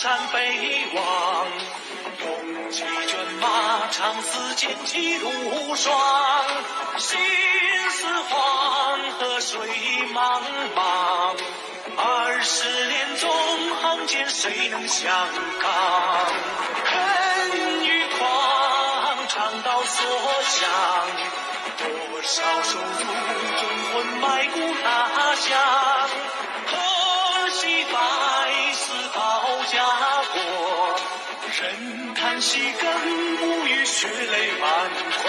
山北望，龙骑卷马，长嘶剑气如霜。心似黄河水茫茫，20年纵横间，谁能相抗？恨与狂，肠道所向，多少手足忠魂埋骨他乡。可惜百死保家国，任叹息更无语，血泪满眶。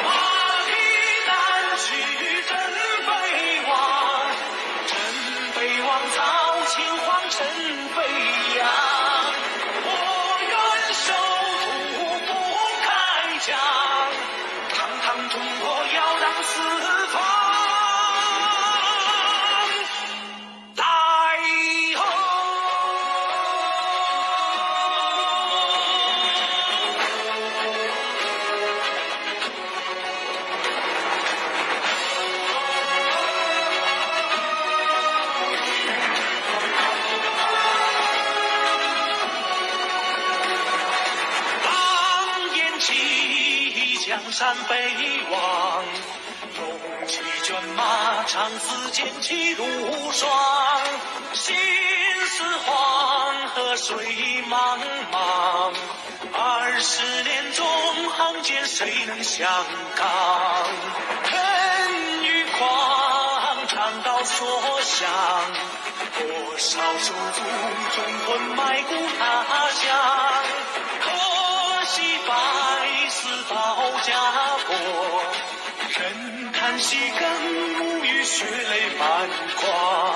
马蹄南去真北望，真北望早秦皇尘飞扬。我愿守土不开疆，堂堂中国摇荡四方。江山北望，龙骑卷马，长嘶剑气如霜。心似黄河水茫茫，20年纵横间，谁能相抗？恨与狂，肠道所向，多少手足忠魂埋骨他乡。可惜百死保家国，任叹息更无语，血泪满眶。